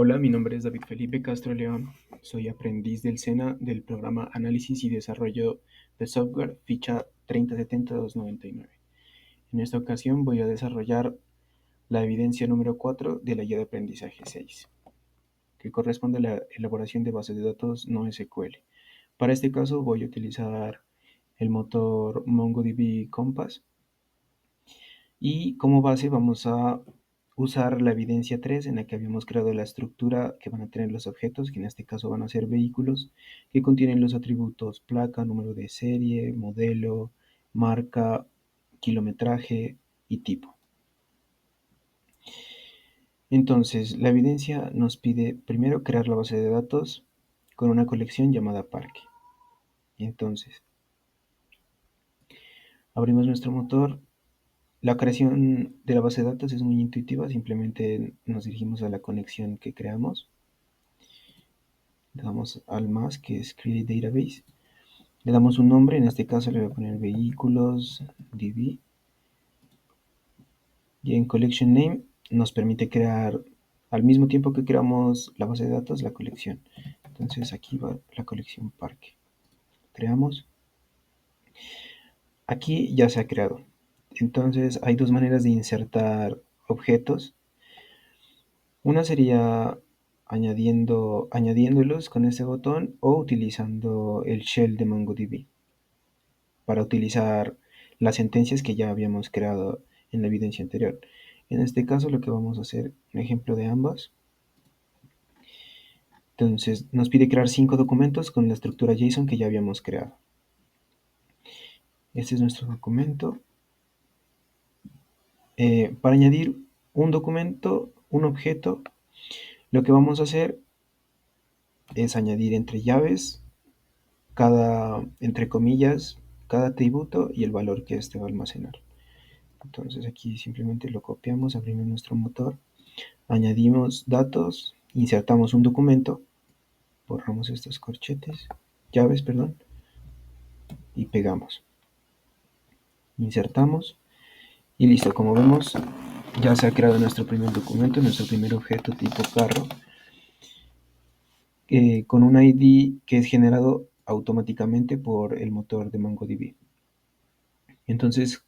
Hola, mi nombre es David Felipe Castro León. Soy aprendiz del SENA del programa Análisis y Desarrollo de Software, ficha 3070299. En esta ocasión voy a desarrollar la evidencia número 4 de la guía de aprendizaje 6, que corresponde a la elaboración de bases de datos no SQL. Para este caso voy a utilizar el motor MongoDB Compass y como base vamos a usar la evidencia 3 en la que habíamos creado la estructura que van a tener los objetos, que en este caso van a ser vehículos, que contienen los atributos placa, número de serie, modelo, marca, kilometraje y tipo. Entonces, la evidencia nos pide primero crear la base de datos con una colección llamada parque. Entonces, abrimos nuestro motor. La creación de la base de datos es muy intuitiva, simplemente nos dirigimos a la conexión que creamos. Le damos al más, que es Create Database. Le damos un nombre, en este caso le voy a poner vehículos DB. Y en Collection Name nos permite crear, al mismo tiempo que creamos la base de datos, la colección. Entonces aquí va la colección parque. Creamos. Aquí ya se ha creado. Entonces hay dos maneras de insertar objetos. Una sería añadiéndolos con este botón o utilizando el shell de MongoDB para utilizar las sentencias que ya habíamos creado en la evidencia anterior. En este caso lo que vamos a hacer, un ejemplo de ambas. Entonces nos pide crear 5 documentos con la estructura JSON que ya habíamos creado. Este es nuestro documento. Para añadir un documento, un objeto, lo que vamos a hacer es añadir entre llaves entre comillas, cada atributo y el valor que éste va a almacenar. Entonces aquí simplemente lo copiamos, abrimos nuestro motor, añadimos datos, insertamos un documento, borramos estos llaves, perdón, y pegamos. Insertamos y listo. Como vemos, ya se ha creado nuestro primer documento, nuestro primer objeto tipo carro, con un ID que es generado automáticamente por el motor de MongoDB. Entonces,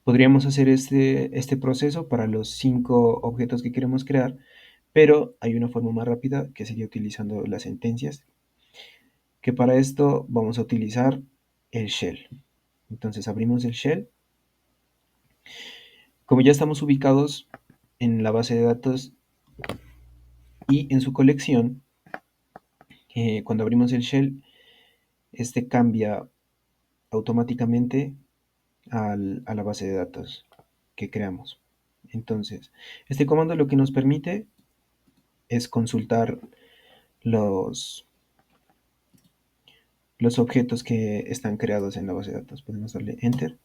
podríamos hacer este proceso para los 5 objetos que queremos crear, pero hay una forma más rápida que sería utilizando las sentencias, que para esto vamos a utilizar el shell. Entonces abrimos el shell. Como ya estamos ubicados en la base de datos y en su colección, cuando abrimos el shell, este cambia automáticamente a la base de datos que creamos. Entonces, este comando lo que nos permite es consultar los, los objetos que están creados en la base de datos. Podemos darle Enter.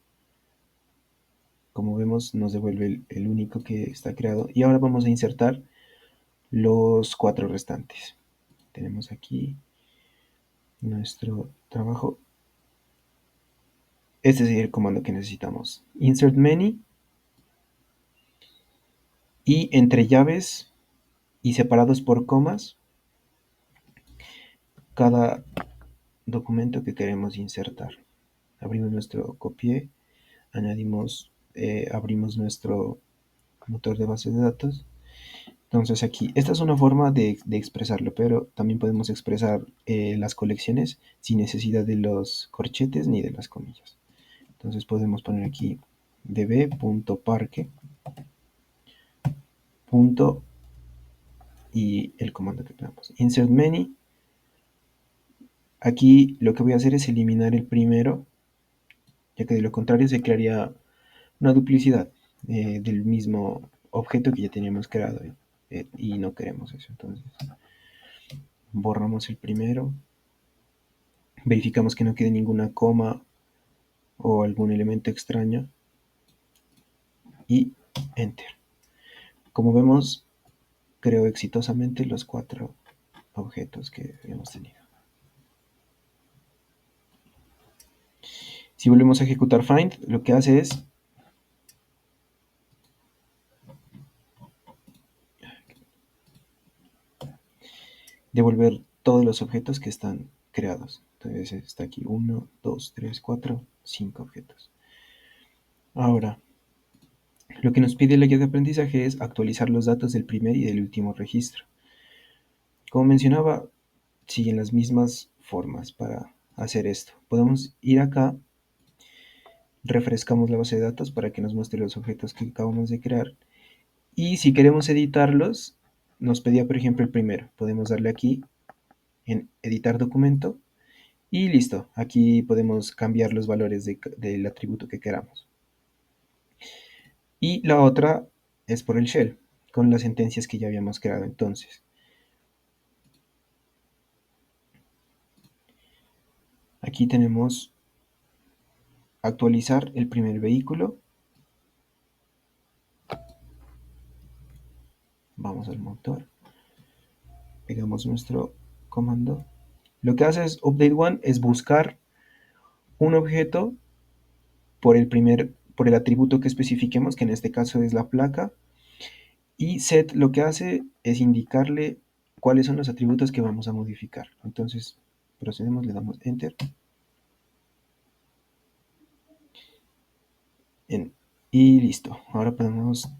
Como vemos, nos devuelve el único que está creado. Y ahora vamos a insertar los 4 restantes. Tenemos aquí nuestro trabajo. Este es el comando que necesitamos. Insert many. Y entre llaves y separados por comas, cada documento que queremos insertar. Abrimos nuestro copié, abrimos nuestro motor de base de datos. Entonces aquí, esta es una forma de expresarlo, pero también podemos expresar las colecciones sin necesidad de los corchetes ni de las comillas. Entonces podemos poner aquí db.parque y el comando que tenemos. Insert many. Aquí lo que voy a hacer es eliminar el primero, ya que de lo contrario se crearía una duplicidad del mismo objeto que ya teníamos creado y no queremos eso. Entonces borramos el primero, verificamos que no quede ninguna coma o algún elemento extraño y Enter. Como vemos, creó exitosamente los 4 objetos que habíamos tenido. Si volvemos a ejecutar find, lo que hace es devolver todos los objetos que están creados. Entonces está aquí 1, 2, 3, 4, 5 objetos. Ahora, lo que nos pide la guía de aprendizaje es actualizar los datos del primer y del último registro. Como mencionaba, siguen las mismas formas para hacer esto. Podemos ir acá, refrescamos la base de datos para que nos muestre los objetos que acabamos de crear. Y si queremos editarlos, nos pedía por ejemplo el primero. Podemos darle aquí en editar documento y listo. Aquí podemos cambiar los valores del atributo que queramos. Y la otra es por el shell, con las sentencias que ya habíamos creado entonces. Aquí tenemos actualizar el primer vehículo. Vamos al motor. Pegamos nuestro comando. Lo que hace es update one es buscar un objeto por el atributo que especifiquemos, que en este caso es la placa. Y set lo que hace es indicarle cuáles son los atributos que vamos a modificar. Entonces procedemos, le damos enter. Y listo. Ahora podemos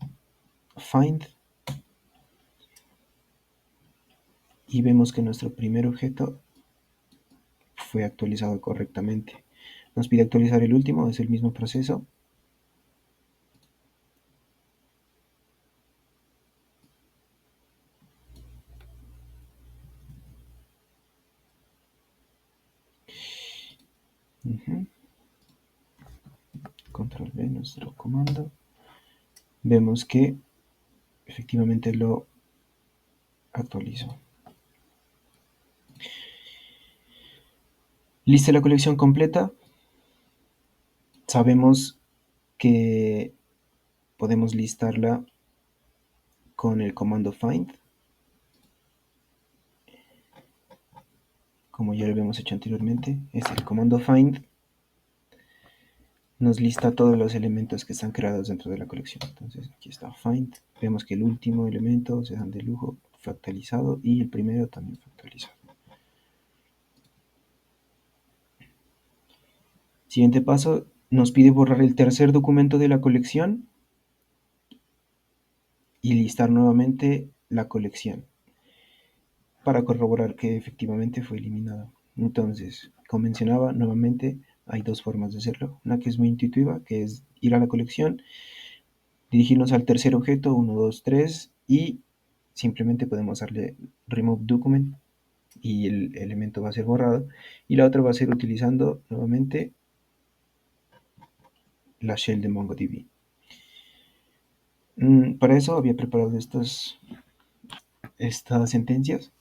find y vemos que nuestro primer objeto fue actualizado correctamente. Nos pide actualizar el último, es el mismo proceso. Control V, nuestro comando. Vemos que efectivamente lo actualizó. Lista la colección completa. Sabemos que podemos listarla con el comando find, como ya lo habíamos hecho anteriormente. Es el comando find nos lista todos los elementos que están creados dentro de la colección. Entonces aquí está find, vemos que el último elemento se dan de lujo, fue actualizado, y el primero también fue actualizado. Siguiente paso, nos pide borrar el tercer documento de la colección y listar nuevamente la colección para corroborar que efectivamente fue eliminada. Entonces, como mencionaba, nuevamente hay dos formas de hacerlo. Una que es muy intuitiva, que es ir a la colección, dirigirnos al tercer objeto, 1, 2, 3, y simplemente podemos darle remove document y el elemento va a ser borrado. Y la otra va a ser utilizando nuevamente la shell de MongoDB. Para eso había preparado estas sentencias.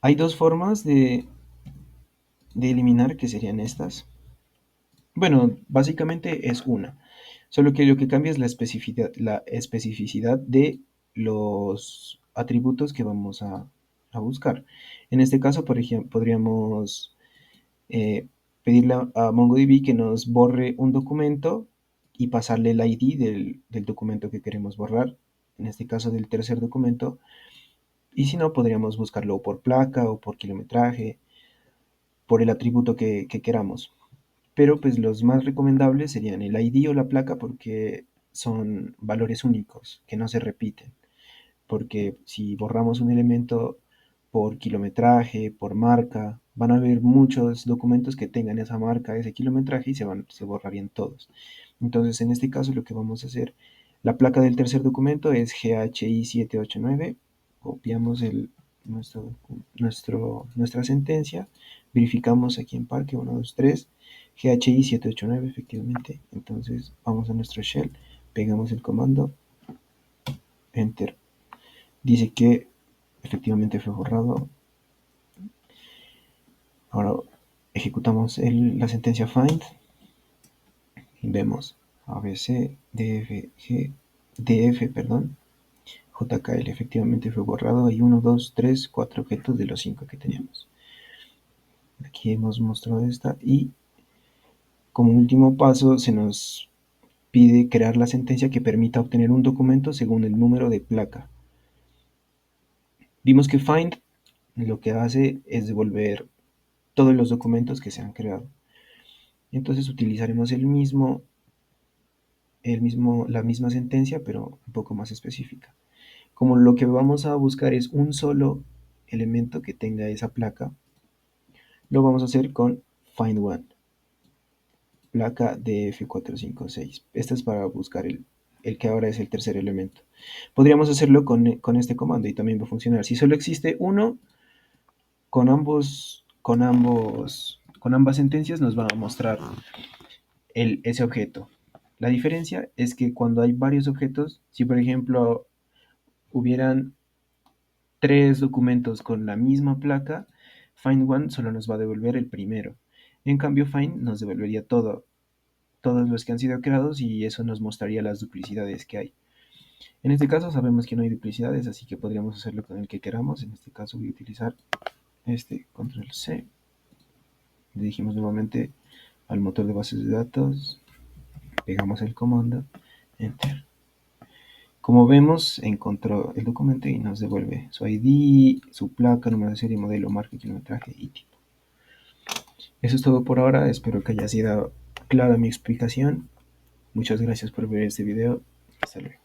Hay dos formas de eliminar, que serían estas. Bueno, básicamente es una, solo que lo que cambia es la especificidad de los atributos que vamos a buscar. En este caso, por ejemplo, podríamos pedirle a MongoDB que nos borre un documento y pasarle el ID del documento que queremos borrar, en este caso del tercer documento, y si no, podríamos buscarlo por placa o por kilometraje, por el atributo que queramos. Pero pues los más recomendables serían el ID o la placa, porque son valores únicos que no se repiten. Porque si borramos un elemento por kilometraje, por marca, van a haber muchos documentos que tengan esa marca, ese kilometraje, y se borrarían todos. Entonces, en este caso, lo que vamos a hacer, la placa del tercer documento es GHI789, copiamos nuestra sentencia, verificamos aquí en parque, 1, 2, 3, GHI789 efectivamente. Entonces vamos a nuestro shell, pegamos el comando, enter. Dice que efectivamente fue borrado. Ahora ejecutamos la sentencia find y vemos ABC, DF, G, DF, perdón, JKL efectivamente fue borrado. Hay 1, 2, 3, 4 objetos de los 5 que teníamos. Aquí hemos mostrado esta, y como último paso se nos pide crear la sentencia que permita obtener un documento según el número de placa. Vimos que find lo que hace es devolver todos los documentos que se han creado. Entonces utilizaremos la misma sentencia, pero un poco más específica. Como lo que vamos a buscar es un solo elemento que tenga esa placa, lo vamos a hacer con find one, placa DF456. Esta es para buscar el que ahora es el tercer elemento. Podríamos hacerlo con este comando y también va a funcionar. Si solo existe uno, con ambas sentencias nos va a mostrar ese objeto. La diferencia es que cuando hay varios objetos, si por ejemplo hubieran 3 documentos con la misma placa, find one solo nos va a devolver el primero. En cambio, find nos devolvería todos los que han sido creados y eso nos mostraría las duplicidades que hay. En este caso sabemos que no hay duplicidades, así que podríamos hacerlo con el que queramos. En este caso voy a utilizar este control C. Dirigimos nuevamente al motor de bases de datos, pegamos el comando, enter. Como vemos, encontró el documento y nos devuelve su ID, su placa, número de serie, modelo, marca, kilometraje y tipo. Eso es todo por ahora. Espero que haya sido clara mi explicación. Muchas gracias por ver este video. Hasta luego.